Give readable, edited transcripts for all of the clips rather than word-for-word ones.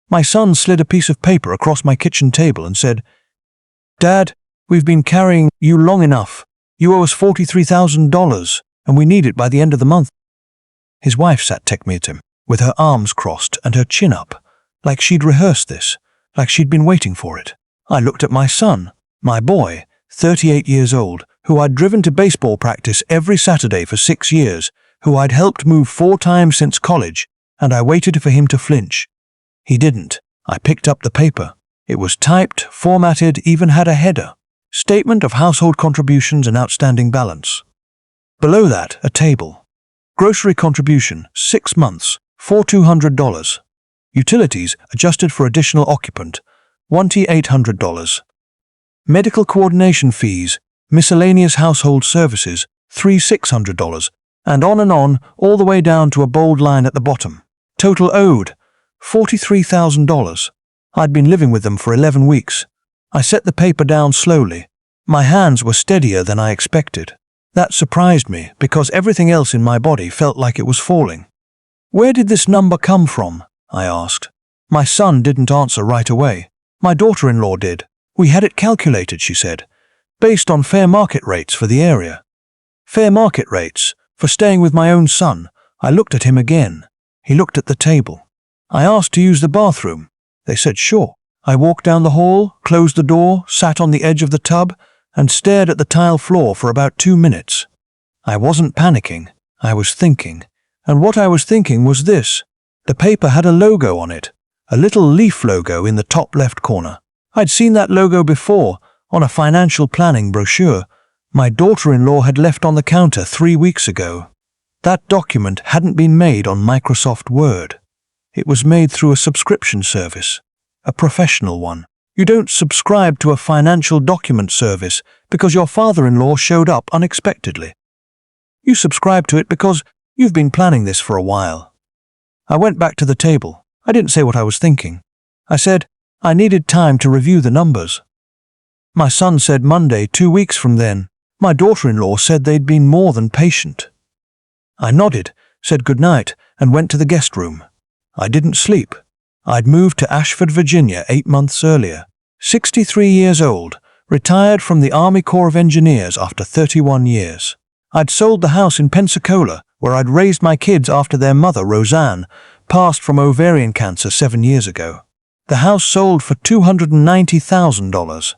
My son slid a piece of paper across my kitchen table and said, "Dad, we've been carrying you long enough. You owe us $43,000, and we need it by the end of the month." His wife sat techme at him, with her arms crossed and her chin up, like she'd rehearsed this, like she'd been waiting for it. I looked at my son, my boy, 38 years old, who I'd driven to baseball practice every Saturday for 6 years, who I'd helped move 4 times since college, and I waited for him to flinch. He didn't. I picked up the paper. It was typed, formatted, even had a header. Statement of household contributions and outstanding balance. Below that, a table. Grocery contribution, 6 months, $4,200. Utilities, adjusted for additional occupant, $1,800. Medical coordination fees, miscellaneous household services, $3,600. And on, all the way down to a bold line at the bottom. Total owed, $43,000. I'd been living with them for 11 weeks. I set the paper down slowly. My hands were steadier than I expected. That surprised me because everything else in my body felt like it was falling. "Where did this number come from?" I asked. My son didn't answer right away. My daughter-in-law did. "We had it calculated," she said, "based on fair market rates for the area." Fair market rates? For staying with my own son? I looked at him again. He looked at the table. I asked to use the bathroom. They said sure. I walked down the hall, closed the door, sat on the edge of the tub, and stared at the tile floor for about 2 minutes. I wasn't panicking. I was thinking. And what I was thinking was this. The paper had a logo on it, a little leaf logo in the top left corner. I'd seen that logo before, on a financial planning brochure my daughter-in-law had left on the counter 3 weeks ago. That document hadn't been made on Microsoft Word. It was made through a subscription service, a professional one. You don't subscribe to a financial document service because your father-in-law showed up unexpectedly. You subscribe to it because you've been planning this for a while. I went back to the table. I didn't say what I was thinking. I said I needed time to review the numbers. My son said Monday, 2 weeks from then. My daughter-in-law said they'd been more than patient. I nodded, said goodnight, and went to the guest room. I didn't sleep. I'd moved to Ashford, Virginia 8 months earlier. 63 years old, retired from the Army Corps of Engineers after 31 years. I'd sold the house in Pensacola, where I'd raised my kids after their mother, Roseanne, passed from ovarian cancer 7 years ago. The house sold for $290,000.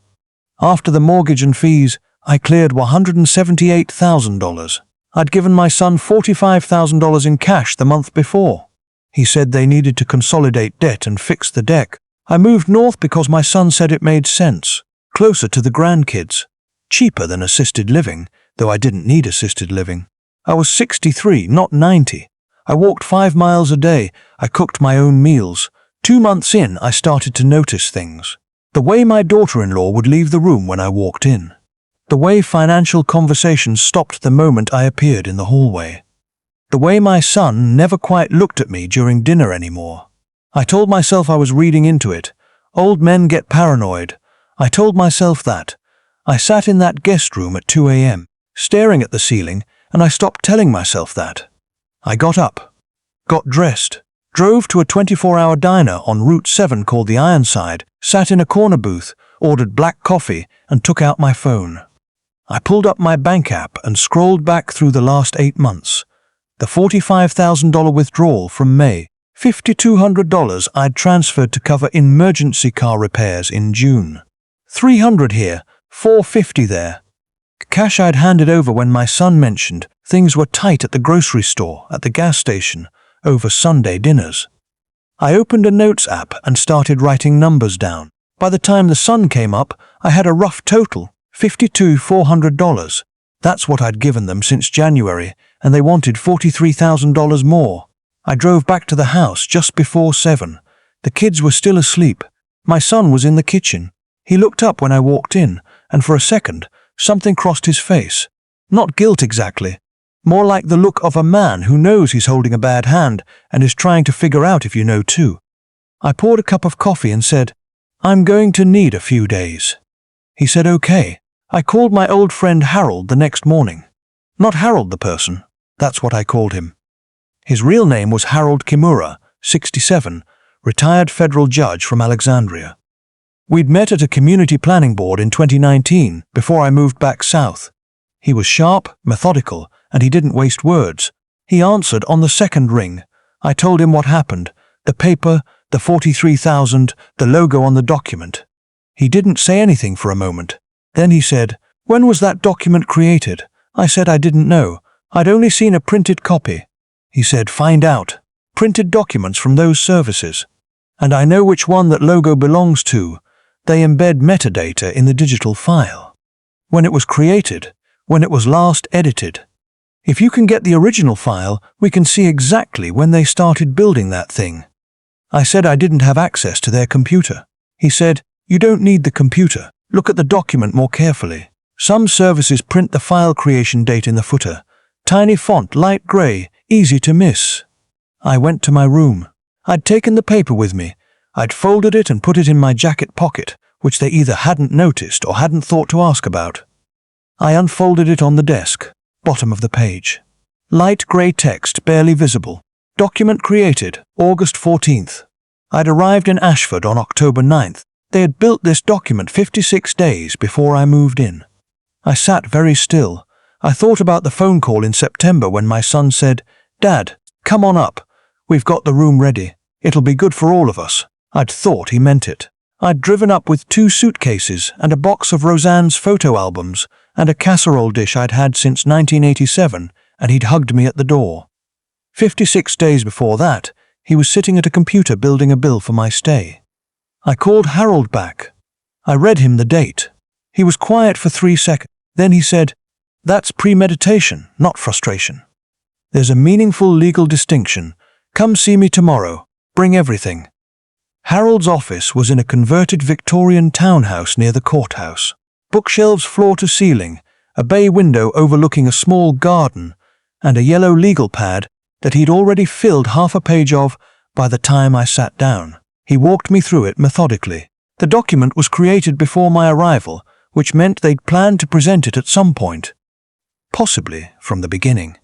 After the mortgage and fees, I cleared $178,000. I'd given my son $45,000 in cash the month before. He said they needed to consolidate debt and fix the deck. I moved north because my son said it made sense. Closer to the grandkids. Cheaper than assisted living, though I didn't need assisted living. I was 63, not 90. I walked 5 miles a day. I cooked my own meals. 2 months in, I started to notice things. The way my daughter-in-law would leave the room when I walked in. The way financial conversations stopped the moment I appeared in the hallway. The way my son never quite looked at me during dinner anymore. I told myself I was reading into it. Old men get paranoid. I told myself that. I sat in that guest room at 2 a.m., staring at the ceiling, and I stopped telling myself that. I got up, got dressed, drove to a 24-hour diner on Route 7 called the Ironside, sat in a corner booth, ordered black coffee, and took out my phone. I pulled up my bank app and scrolled back through the last 8 months. The $45,000 withdrawal from May, $5,200 I'd transferred to cover emergency car repairs in June. $300 here, $450 there. Cash I'd handed over when my son mentioned things were tight at the grocery store, at the gas station, over Sunday dinners. I opened a notes app and started writing numbers down. By the time the sun came up, I had a rough total. $52,400. That's what I'd given them since January, and they wanted $43,000 more. I drove back to the house just before 7. The kids were still asleep. My son was in the kitchen. He looked up when I walked in, and for a second, something crossed his face. Not guilt exactly. More like the look of a man who knows he's holding a bad hand and is trying to figure out if you know too. I poured a cup of coffee and said, "I'm going to need a few days." He said okay. I called my old friend Harold the next morning. Not Harold the person, that's what I called him. His real name was Harold Kimura, 67, retired federal judge from Alexandria. We'd met at a community planning board in 2019 before I moved back south. He was sharp, methodical, and he didn't waste words. He answered on the second ring. I told him what happened, the paper, the $43,000, the logo on the document. He didn't say anything for a moment. Then he said, "When was that document created?" I said I didn't know. I'd only seen a printed copy. He said, "Find out. Printed documents from those services. And I know which one that logo belongs to. They embed metadata in the digital file. When it was created, when it was last edited. If you can get the original file, we can see exactly when they started building that thing." I said I didn't have access to their computer. He said, "You don't need the computer. Look at the document more carefully. Some services print the file creation date in the footer. Tiny font, light gray, easy to miss." I went to my room. I'd taken the paper with me. I'd folded it and put it in my jacket pocket, which they either hadn't noticed or hadn't thought to ask about. I unfolded it on the desk, bottom of the page. Light grey text, barely visible. Document created, August 14th. I'd arrived in Ashford on October 9th. They had built this document 56 days before I moved in. I sat very still. I thought about the phone call in September when my son said, "Dad, come on up. We've got the room ready. It'll be good for all of us." I'd thought he meant it. I'd driven up with 2 suitcases and a box of Roseanne's photo albums and a casserole dish I'd had since 1987, and he'd hugged me at the door. 56 days before that, he was sitting at a computer building a bill for my stay. I called Harold back. I read him the date. He was quiet for 3 seconds. Then he said, "That's premeditation, not frustration. There's a meaningful legal distinction. Come see me tomorrow. Bring everything." Harold's office was in a converted Victorian townhouse near the courthouse. Bookshelves floor to ceiling, a bay window overlooking a small garden, and a yellow legal pad that he'd already filled half a page of by the time I sat down. He walked me through it methodically. The document was created before my arrival, which meant they'd planned to present it at some point. Possibly from the beginning.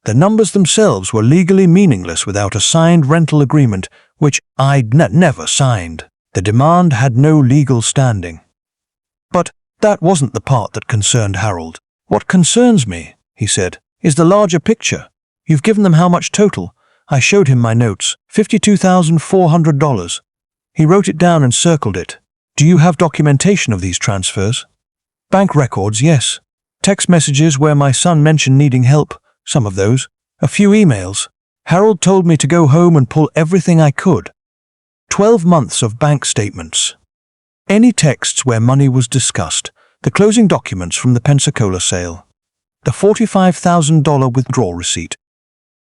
The numbers themselves were legally meaningless without a signed rental agreement, which I'd never signed. The demand had no legal standing. But that wasn't the part that concerned Harold. "What concerns me," he said, "is the larger picture. You've given them how much total?" I showed him my notes, $52,400. He wrote it down and circled it. "Do you have documentation of these transfers?" "Bank records, yes. Text messages where my son mentioned needing help, some of those. A few emails. Harold told me to go home and pull everything I could. 12 months of bank statements. Any texts where money was discussed, the closing documents from the Pensacola sale, the $45,000 withdrawal receipt.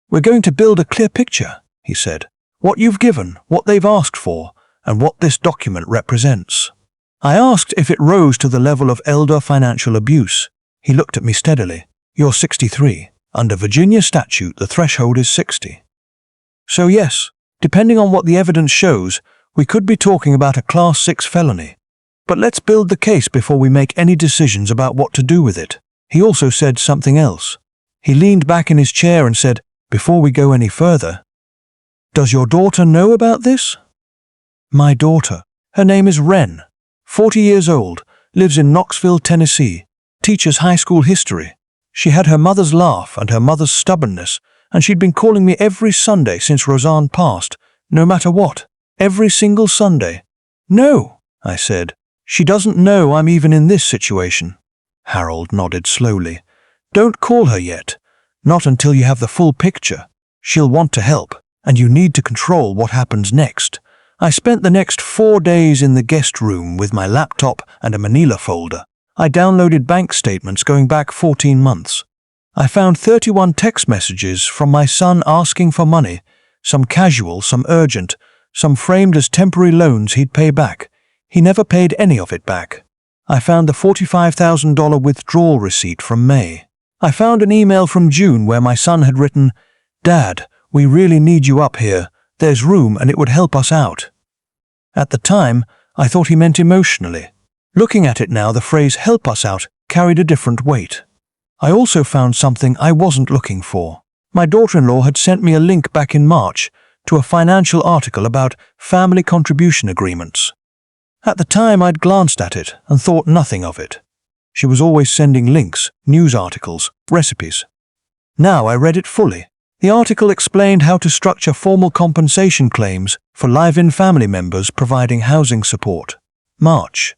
We're going to build a clear picture," he said. "What you've given, what they've asked for, and what this document represents." I asked if it rose to the level of elder financial abuse. He looked at me steadily. "You're 63. Under Virginia statute, the threshold is 60. So yes, depending on what the evidence shows, we could be talking about a Class 6 felony. But let's build the case before we make any decisions about what to do with it." He also said something else. He leaned back in his chair and said, "Before we go any further, does your daughter know about this?" "My daughter. Her name is Wren. 40 years old, lives in Knoxville, Tennessee, teaches high school history. She had her mother's laugh and her mother's stubbornness, and she'd been calling me every Sunday since Roseanne passed, no matter what, every single Sunday." "No," I said. "She doesn't know I'm even in this situation." Harold nodded slowly. "Don't call her yet. Not until you have the full picture. She'll want to help, and you need to control what happens next." I spent the next 4 days in the guest room with my laptop and a manila folder. I downloaded bank statements going back 14 months. I found 31 text messages from my son asking for money, some casual, some urgent, some framed as temporary loans he'd pay back. He never paid any of it back. I found the $45,000 withdrawal receipt from May. I found an email from June where my son had written, "Dad, we really need you up here. There's room and it would help us out." At the time, I thought he meant emotionally. Looking at it now, the phrase "help us out" carried a different weight. I also found something I wasn't looking for. My daughter-in-law had sent me a link back in March to a financial article about family contribution agreements. At the time, I'd glanced at it and thought nothing of it. She was always sending links, news articles, recipes. Now I read it fully. The article explained how to structure formal compensation claims for live-in family members providing housing support. March.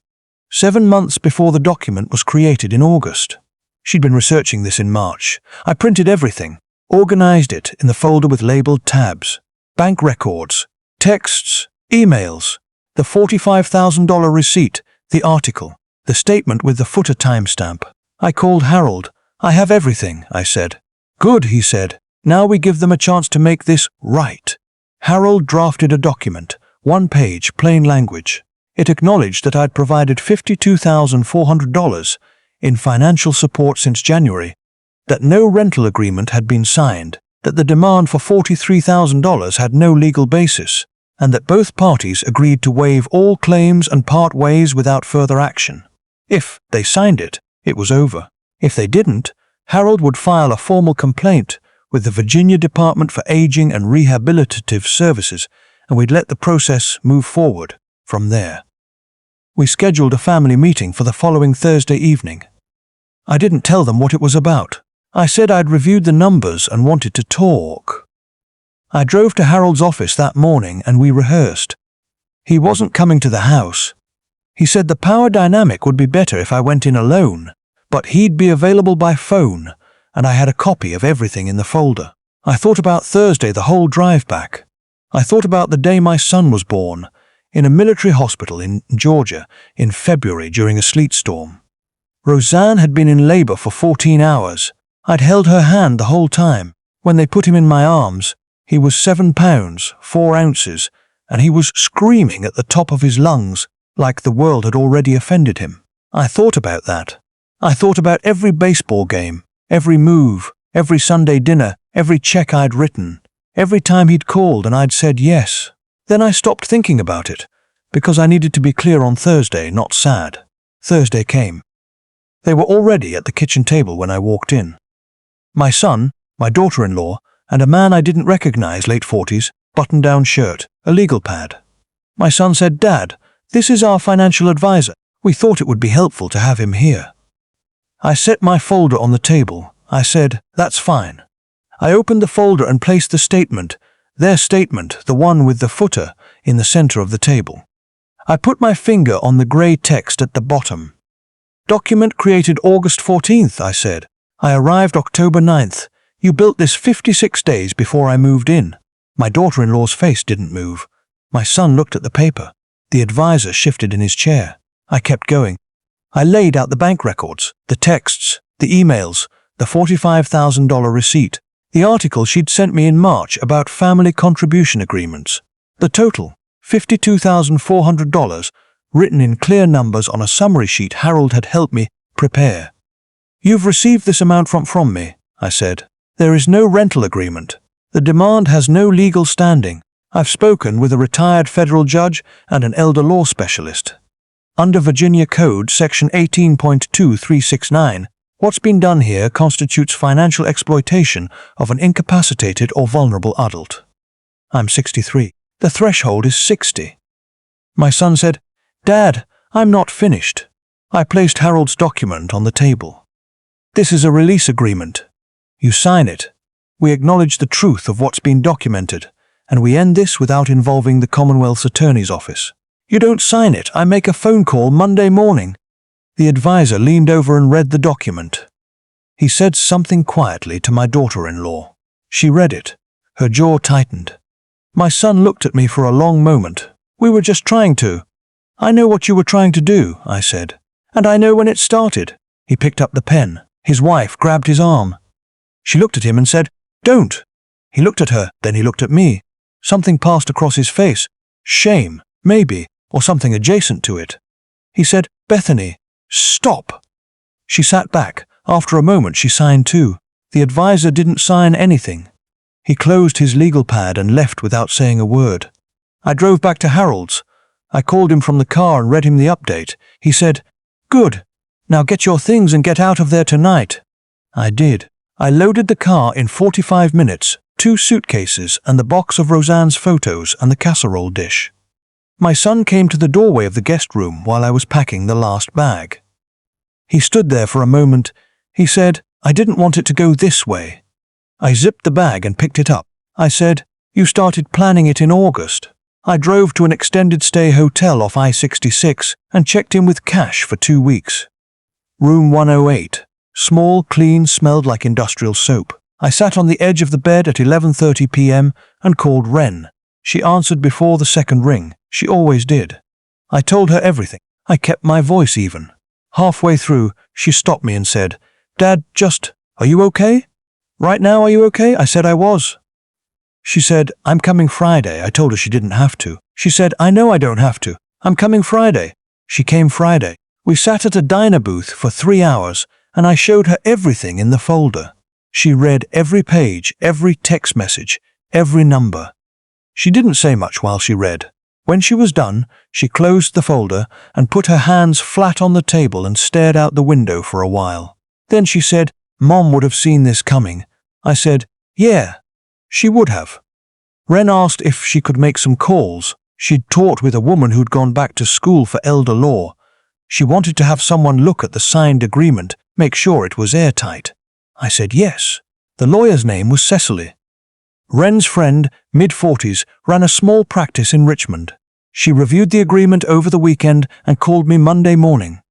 7 months before the document was created in August. She'd been researching this in March. I printed everything, organized it in the folder with labeled tabs, bank records, texts, emails, the $45,000 receipt, the article, the statement with the footer timestamp. I called Harold. "I have everything," I said. "Good," he said. "Now we give them a chance to make this right." Harold drafted a document, 1 page, plain language. It acknowledged that I'd provided $52,400 in financial support since January, that no rental agreement had been signed, that the demand for $43,000 had no legal basis, and that both parties agreed to waive all claims and part ways without further action. If they signed it, it was over. If they didn't, Harold would file a formal complaint with the Virginia Department for Aging and Rehabilitative Services, and we'd let the process move forward from there. We scheduled a family meeting for the following Thursday evening. I didn't tell them what it was about. I said I'd reviewed the numbers and wanted to talk. I drove to Harold's office that morning and we rehearsed. He wasn't coming to the house. He said the power dynamic would be better if I went in alone, but he'd be available by phone, and I had a copy of everything in the folder. I thought about Thursday the whole drive back. I thought about the day my son was born, in a military hospital in Georgia in February during a sleet storm. Roseanne had been in labor for 14 hours. I'd held her hand the whole time. When they put him in my arms, he was 7 pounds, 4 ounces, and he was screaming at the top of his lungs like the world had already offended him. I thought about that. I thought about every baseball game, every move, every Sunday dinner, every check I'd written, every time he'd called and I'd said yes. Then I stopped thinking about it, because I needed to be clear on Thursday, not sad. Thursday came. They were already at the kitchen table when I walked in. My son, my daughter-in-law, and a man I didn't recognize, late 40s, button-down shirt, a legal pad. My son said, "Dad, this is our financial advisor. We thought it would be helpful to have him here." I set my folder on the table. I said, "That's fine." I opened the folder and placed the statement, their statement, the one with the footer, in the center of the table. I put my finger on the grey text at the bottom. "Document created August 14th, I said. "I arrived October 9th. You built this 56 days before I moved in." My daughter-in-law's face didn't move. My son looked at the paper. The advisor shifted in his chair. I kept going. I laid out the bank records, the texts, the emails, the $45,000 receipt, the article she'd sent me in March about family contribution agreements. The total, $52,400, written in clear numbers on a summary sheet Harold had helped me prepare. "You've received this amount from me," I said. "There is no rental agreement. The demand has no legal standing. I've spoken with a retired federal judge and an elder law specialist. Under Virginia Code Section 18.2369, what's been done here constitutes financial exploitation of an incapacitated or vulnerable adult. I'm 63. The threshold is 60. My son said, "Dad, I'm not finished." I placed Harold's document on the table. "This is a release agreement. You sign it. We acknowledge the truth of what's been documented, and we end this without involving the Commonwealth's Attorney's Office. You don't sign it, I make a phone call Monday morning." The advisor leaned over and read the document. He said something quietly to my daughter-in-law. She read it. Her jaw tightened. My son looked at me for a long moment. "We were just trying to." "I know what you were trying to do," I said. "And I know when it started." He picked up the pen. His wife grabbed his arm. She looked at him and said, "Don't." He looked at her, then he looked at me. Something passed across his face. Shame, maybe, or something adjacent to it. He said, "Bethany, stop." She sat back. After a moment she signed too. The advisor didn't sign anything. He closed his legal pad and left without saying a word. I drove back to Harold's. I called him from the car and read him the update. He said, "Good. Now get your things and get out of there tonight." I did. I loaded the car in 45 minutes, 2 suitcases and the box of Roseanne's photos and the casserole dish. My son came to the doorway of the guest room while I was packing the last bag. He stood there for a moment. He said, "I didn't want it to go this way." I zipped the bag and picked it up. I said, "You started planning it in August." I drove to an extended stay hotel off I-66 and checked in with cash for 2 weeks. Room 108. Small, clean, smelled like industrial soap. I sat on the edge of the bed at 11:30 p.m. and called Ren. She answered before the second ring. She always did. I told her everything. I kept my voice even. Halfway through, she stopped me and said, "Dad, are you okay? Right now, are you okay?" I said I was. She said, "I'm coming Friday." I told her she didn't have to. She said, "I know I don't have to. I'm coming Friday." She came Friday. We sat at a diner booth for 3 hours, and I showed her everything in the folder. She read every page, every text message, every number. She didn't say much while she read. When she was done, she closed the folder and put her hands flat on the table and stared out the window for a while. Then she said, "Mom would have seen this coming." I said, "Yeah, she would have." Ren asked if she could make some calls. She'd taught with a woman who'd gone back to school for elder law. She wanted to have someone look at the signed agreement, make sure it was airtight. I said yes. The lawyer's name was Cecily. Ren's friend, mid-40s, ran a small practice in Richmond. She reviewed the agreement over the weekend and called me Monday morning.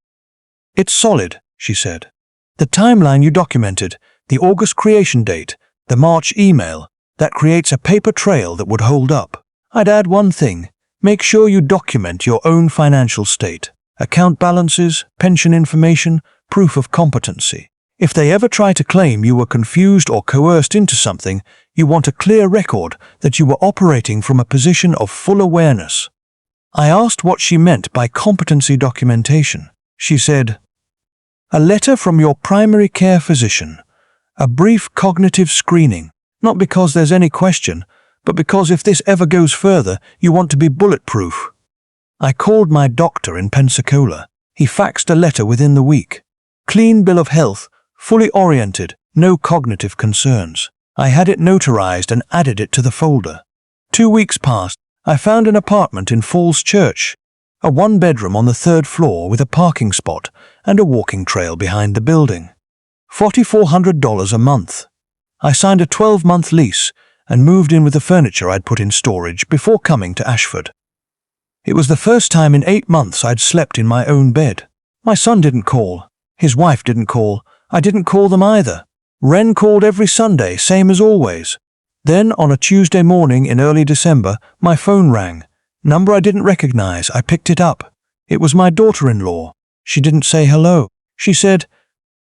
"It's solid," she said. "The timeline you documented, the August creation date, the March email, that creates a paper trail that would hold up. I'd add one thing. Make sure you document your own financial state, account balances, pension information, proof of competency. If they ever try to claim you were confused or coerced into something, you want a clear record that you were operating from a position of full awareness." I asked what she meant by competency documentation. She said, "A letter from your primary care physician, a brief cognitive screening, not because there's any question, but because if this ever goes further, you want to be bulletproof." I called my doctor in Pensacola. He faxed a letter within the week. Clean bill of health, fully oriented, no cognitive concerns. I had it notarized and added it to the folder. 2 weeks passed. I found an apartment in Falls Church, a 1-bedroom on the 3rd floor with a parking spot and a walking trail behind the building. $4,400 a month. I signed a 12-month lease and moved in with the furniture I'd put in storage before coming to Ashford. It was the first time in 8 months I'd slept in my own bed. My son didn't call. His wife didn't call. I didn't call them either. Ren called every Sunday, same as always. Then, on a Tuesday morning in early December, my phone rang. Number I didn't recognize. I picked it up. It was my daughter-in-law. She didn't say hello. She said,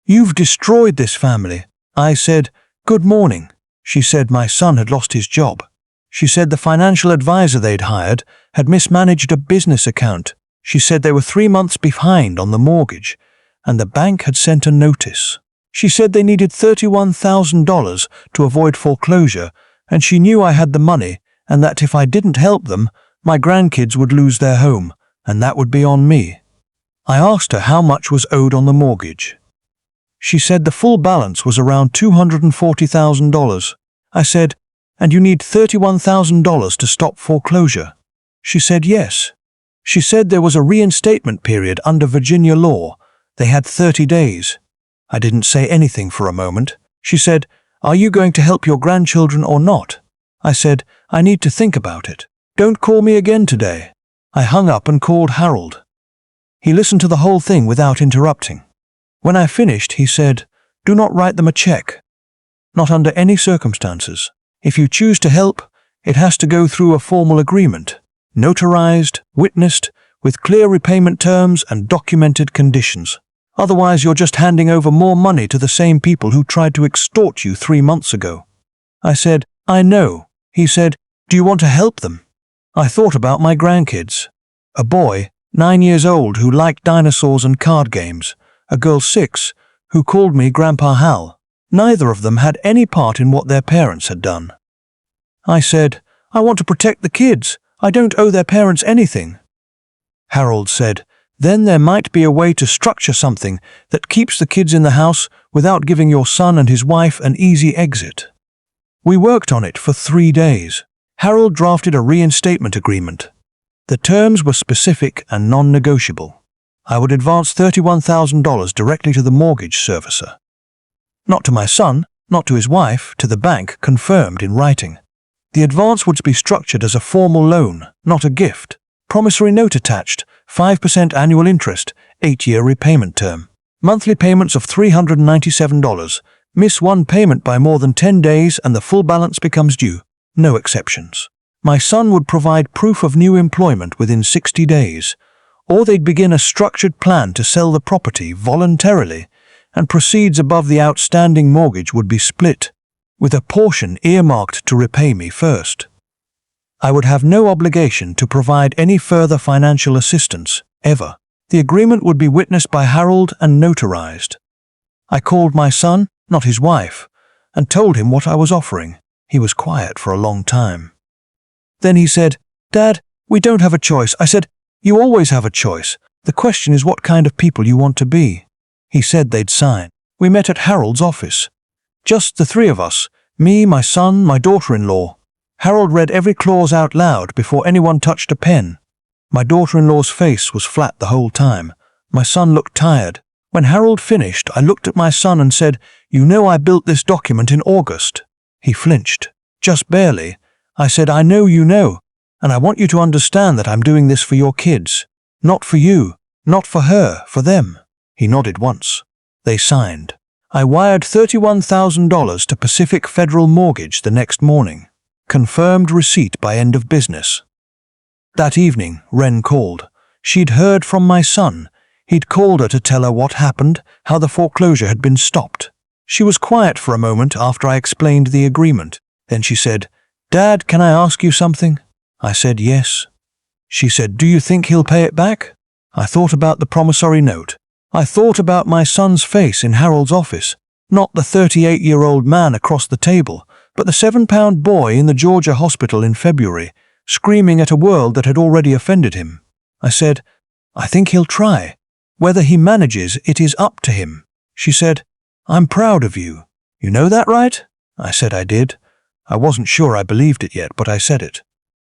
"You've destroyed this family." I said, "Good morning." She said my son had lost his job. She said the financial advisor they'd hired had mismanaged a business account. She said they were 3 months behind on the mortgage, and the bank had sent a notice. She said they needed $31,000 to avoid foreclosure, and she knew I had the money, and that if I didn't help them, my grandkids would lose their home, and that would be on me. I asked her how much was owed on the mortgage. She said the full balance was around $240,000. I said, "And you need $31,000 to stop foreclosure?" She said yes. She said there was a reinstatement period under Virginia law. They had 30 days. I didn't say anything for a moment. She said, "Are you going to help your grandchildren or not?" I said, "I need to think about it. Don't call me again today." I hung up and called Harold. He listened to the whole thing without interrupting. When I finished, he said, "Do not write them a check. Not under any circumstances. If you choose to help, it has to go through a formal agreement, notarized, witnessed, with clear repayment terms and documented conditions. Otherwise, you're just handing over more money to the same people who tried to extort you 3 months ago." I said, "I know." He said, "Do you want to help them?" I thought about my grandkids. A boy, 9 years old, who liked dinosaurs and card games. A girl 6, who called me Grandpa Hal. Neither of them had any part in what their parents had done. I said, "I want to protect the kids. I don't owe their parents anything." Harold said, "Then there might be a way to structure something that keeps the kids in the house without giving your son and his wife an easy exit." We worked on it for 3 days. Harold drafted a reinstatement agreement. The terms were specific and non-negotiable. I would advance $31,000 directly to the mortgage servicer. Not to my son, not to his wife, to the bank, confirmed in writing. The advance would be structured as a formal loan, not a gift. Promissory note attached, 5% annual interest, 8-year repayment term. Monthly payments of $397. Miss one payment by more than 10 days and the full balance becomes due. No exceptions. My son would provide proof of new employment within 60 days, or they'd begin a structured plan to sell the property voluntarily, and proceeds above the outstanding mortgage would be split, with a portion earmarked to repay me first. I would have no obligation to provide any further financial assistance, ever. The agreement would be witnessed by Harold and notarized. I called my son, not his wife, and told him what I was offering. He was quiet for a long time. Then he said, "Dad, we don't have a choice." I said, "You always have a choice. The question is what kind of people you want to be." He said they'd sign. We met at Harold's office. Just the three of us, me, my son, my daughter-in-law. Harold read every clause out loud before anyone touched a pen. My daughter-in-law's face was flat the whole time. My son looked tired. When Harold finished, I looked at my son and said, "You know I built this document in August." He flinched. Just barely. I said, "I know you know, and I want you to understand that I'm doing this for your kids. Not for you, not for her, for them." He nodded once. They signed. I wired $31,000 to Pacific Federal Mortgage the next morning. Confirmed receipt by end of business. That evening, Wren called. She'd heard from my son. He'd called her to tell her what happened, how the foreclosure had been stopped. She was quiet for a moment after I explained the agreement. Then she said, "Dad, can I ask you something?" I said yes. She said, "Do you think he'll pay it back?" I thought about the promissory note. I thought about my son's face in Harold's office, not the 38-year-old man across the table, but the 7-pound boy in the Georgia hospital in February, screaming at a world that had already offended him. I said, "I think he'll try. Whether he manages, it is up to him." She said, "I'm proud of you. You know that, right?" I said I did. I wasn't sure I believed it yet, but I said it.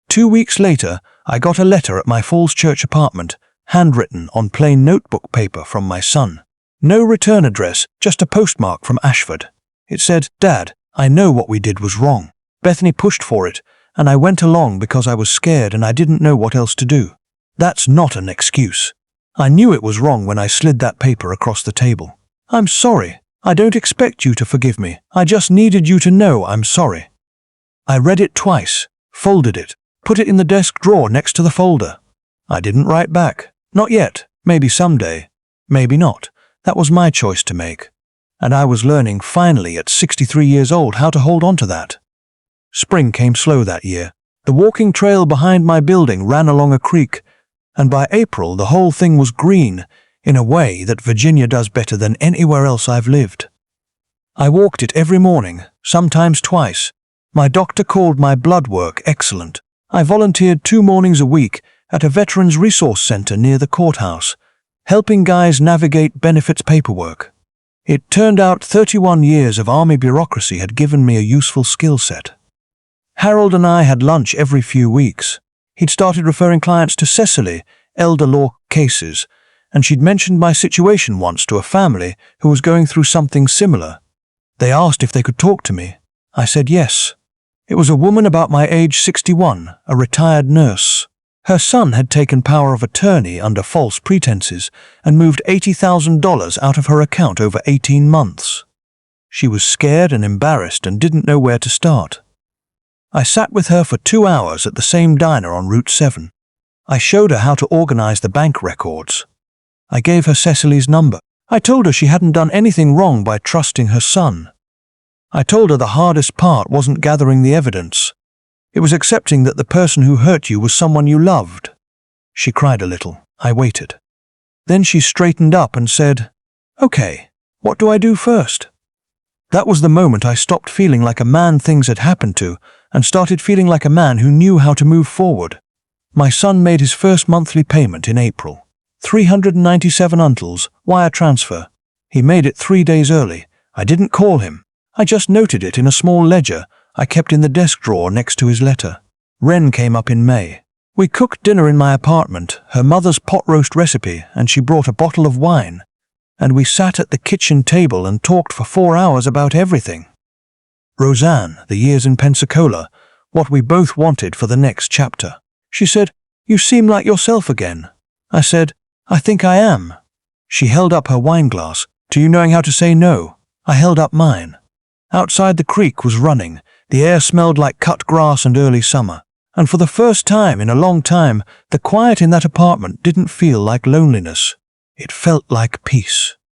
2 weeks later, I got a letter at my Falls Church apartment, handwritten on plain notebook paper from my son. No return address, just a postmark from Ashford. It said, "Dad, I know what we did was wrong. Bethany pushed for it, and I went along because I was scared and I didn't know what else to do. That's not an excuse. I knew it was wrong when I slid that paper across the table. I'm sorry. I don't expect you to forgive me. I just needed you to know I'm sorry." I read it twice, folded it, put it in the desk drawer next to the folder. I didn't write back. Not yet. Maybe someday. Maybe not. That was my choice to make. And I was learning, finally, at 63 years old, how to hold on to that. Spring came slow that year. The walking trail behind my building ran along a creek, and by April the whole thing was green, in a way that Virginia does better than anywhere else I've lived. I walked it every morning, sometimes twice. My doctor called my blood work excellent. I volunteered 2 mornings a week at a Veterans Resource Center near the courthouse, helping guys navigate benefits paperwork. It turned out 31 years of Army bureaucracy had given me a useful skill set. Harold and I had lunch every few weeks. He'd started referring clients to Cecily, elder law cases, and she'd mentioned my situation once to a family who was going through something similar. They asked if they could talk to me. I said yes. It was a woman about my age, 61, a retired nurse. Her son had taken power of attorney under false pretenses and moved $80,000 out of her account over 18 months. She was scared and embarrassed and didn't know where to start. I sat with her for 2 hours at the same diner on Route 7. I showed her how to organize the bank records. I gave her Cecily's number. I told her she hadn't done anything wrong by trusting her son. I told her the hardest part wasn't gathering the evidence. It was accepting that the person who hurt you was someone you loved. She cried a little. I waited. Then she straightened up and said, "Okay, what do I do first?" That was the moment I stopped feeling like a man things had happened to and started feeling like a man who knew how to move forward. My son made his first monthly payment in April. 397 untals, wire transfer. He made it 3 days early. I didn't call him. I just noted it in a small ledger, I kept in the desk drawer next to his letter. Ren came up in May. We cooked dinner in my apartment, her mother's pot roast recipe, and she brought a bottle of wine. And we sat at the kitchen table and talked for 4 hours about everything. Roseanne, the years in Pensacola, what we both wanted for the next chapter. She said, "You seem like yourself again." I said, "I think I am." She held up her wine glass. "To you knowing how to say no?" I held up mine. Outside the creek was running. The air smelled like cut grass and early summer. And for the first time in a long time, the quiet in that apartment didn't feel like loneliness. It felt like peace.